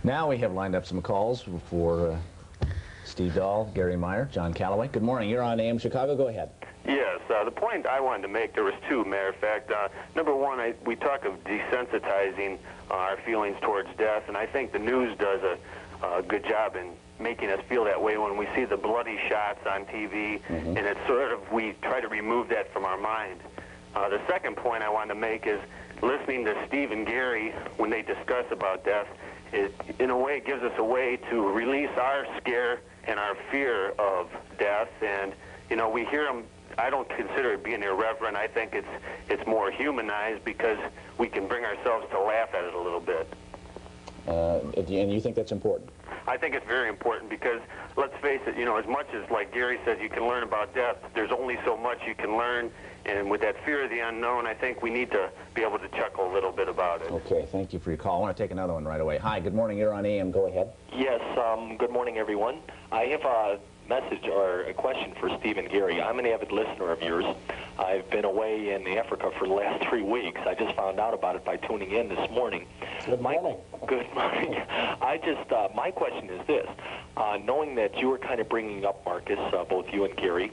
Now we have lined up some calls for Steve Dahl, Gary Meyer, John Calloway. Good morning. You're on AM Chicago. Go ahead. Yes, the point I wanted to make, there was two, matter of fact. Number one, we talk of desensitizing our feelings towards death, and I think the news does a good job in making us feel that way when we see the bloody shots on TV, and it's sort of, we try to remove that from our mind. The second point I wanted to make is listening to Steve and Gary when they discuss about death, it in a way gives us a way to release our scare and our fear of death. And you know, we hear them. I don't consider it being irreverent. I think it's more humanized because we can bring ourselves to laugh at it a little bit. And you think that's important? I think it's very important because, let's face it, you know, as much as, like Gary says, you can learn about death, there's only so much you can learn. And with that fear of the unknown, I think we need to be able to chuckle a little bit about it. Okay, thank you for your call. I want to take another one right away. Hi, good morning. You're on AM. Go ahead. Yes, good morning, everyone. I have a message or a question for Steve and Gary. I'm an avid listener of yours. I've been away in Africa for the last 3 weeks. I just found out about it by tuning in this morning. Good morning. Good morning. My question is this. Knowing that you were kind of bringing up Marcus, both you and Gary,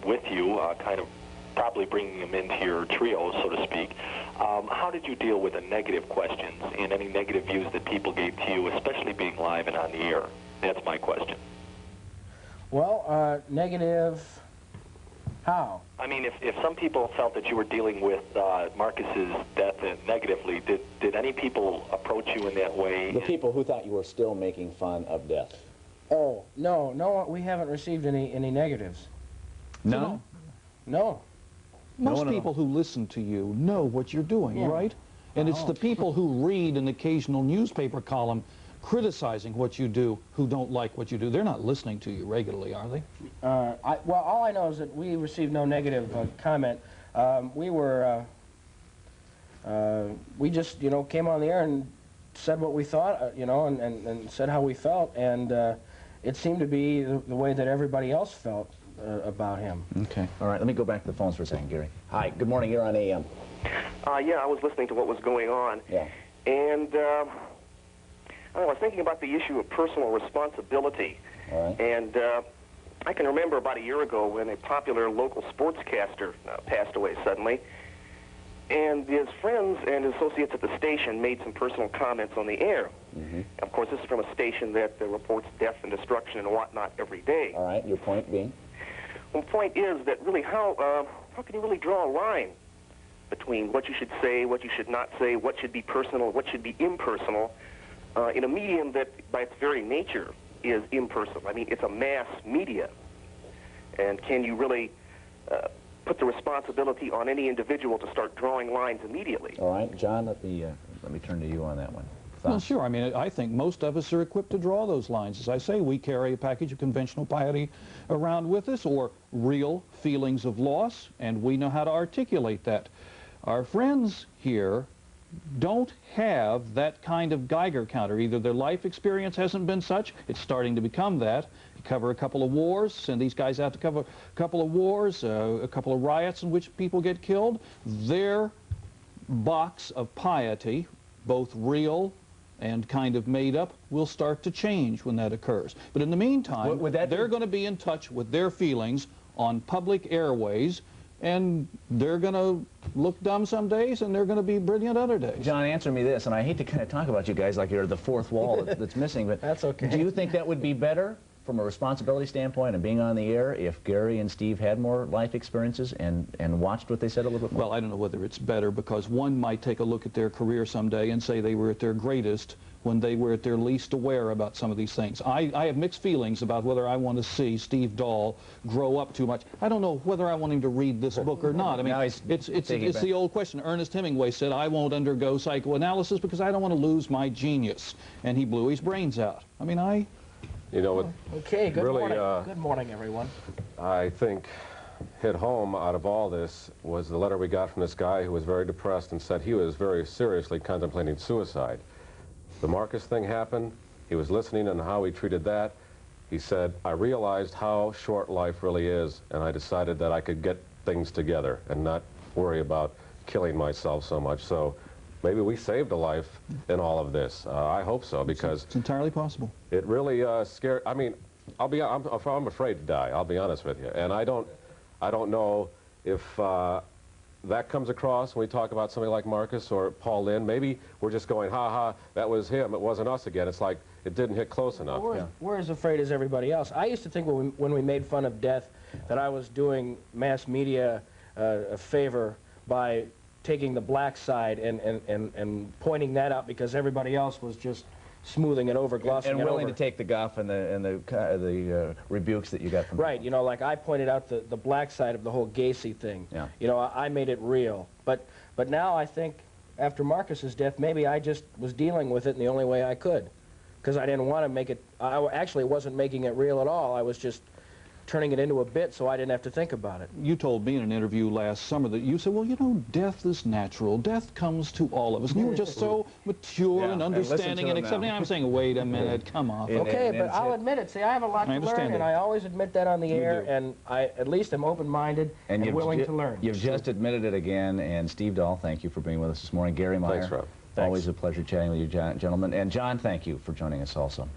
with you, kind of probably bringing him into your trio, so to speak, how did you deal with the negative questions and any negative views that people gave to you, especially being live and on the air? That's my question. Well, negative, how? I mean, if some people felt that you were dealing with Marcus's death negatively, did any people approach you in that way? The people who thought you were still making fun of death. Oh, no, we haven't received any negatives. No? No. Most people who listen to you know what you're doing, right? And it's the people who read an occasional newspaper column criticizing what you do who don't like what you do. They're not listening to you regularly, are they? Well, all I know is that we received no negative comment. We just, you know, came on the air and said what we thought, you know, and said how we felt, and it seemed to be the way that everybody else felt about him. Okay. All right, let me go back to the phones for a second, Gary. Hi, good morning. You're on AM. Yeah, I was listening to what was going on. Yeah. And I was thinking about the issue of personal responsibility. All right. And I can remember about a year ago when a popular local sportscaster passed away suddenly. And his friends and associates at the station made some personal comments on the air. Of course, this is from a station that reports death and destruction and whatnot every day. All right, your point being? Well, the point is that really how can you really draw a line between what you should say, what you should not say, what should be personal, what should be impersonal, in a medium that, by its very nature, is impersonal? I mean, it's a mass media. And can you really put the responsibility on any individual to start drawing lines immediately? All right, John, let me turn to you on that one. Well, sure. I mean, I think most of us are equipped to draw those lines. As I say, we carry a package of conventional piety around with us, or real feelings of loss, and we know how to articulate that. Our friends here don't have that kind of Geiger counter. Either their life experience hasn't been such, it's starting to become that. You cover a couple of wars, send these guys out to cover a couple of wars, a couple of riots in which people get killed. Their box of piety, both real and kind of made up, will start to change when that occurs. But in the meantime, they're going to be in touch with their feelings on public airways, and they're going to look dumb some days, and they're going to be brilliant other days. John, answer me this, and I hate to kind of talk about you guys like you're the fourth wall that's missing, but that's okay. Do you think that would be better from a responsibility standpoint and being on the air if Gary and Steve had more life experiences and watched what they said a little bit more? Well, I don't know whether it's better, because one might take a look at their career someday and say they were at their greatest when they were at their least aware about some of these things. I have mixed feelings about whether I want to see Steve Dahl grow up too much. I don't know whether I want him to read this book or not. I mean, it's the old question. Ernest Hemingway said, I won't undergo psychoanalysis because I don't want to lose my genius. And he blew his brains out. I mean, You know, what Okay, good really, morning. Good morning, everyone. I think hit home out of all this was the letter we got from this guy who was very depressed and said he was very seriously contemplating suicide. The Marcus thing happened. He was listening and how he treated that. He said, I realized how short life really is, and I decided that I could get things together and not worry about killing myself so much. So maybe we saved a life in all of this. I hope so, because it's entirely possible. it really scared. I mean, I'm afraid to die. I'll be honest with you, and I don't know if that comes across when we talk about somebody like Marcus or Paul Lynde. Maybe we're just going, ha ha, that was him, it wasn't us again. It's like it didn't hit close enough. We're as afraid as everybody else. I used to think when we made fun of death that I was doing mass media a favor by taking the black side and pointing that out, because everybody else was just smoothing it over, glossing it over. And willing to take the guff and the rebukes that you got from right, people. you know, like I pointed out the black side of the whole Gacy thing. Yeah. You know, I made it real. But now I think after Marcus's death, maybe I just was dealing with it in the only way I could, because I didn't want to make it. I actually wasn't making it real at all. I was just turning it into a bit so I didn't have to think about it. You told me in an interview last summer that you said, well, you know, death is natural. Death comes to all of us. And you were just so mature and understanding and accepting. And I'm saying, wait a minute, come off. Okay, but I'll admit it. See, I have a lot to learn, and I always admit that on the air, and I at least am open-minded and willing to learn. You've just admitted it again, and Steve Dahl, thank you for being with us this morning. Gary Meyer. Thanks, Rob. Always a pleasure chatting with you, gentlemen. And John, thank you for joining us also.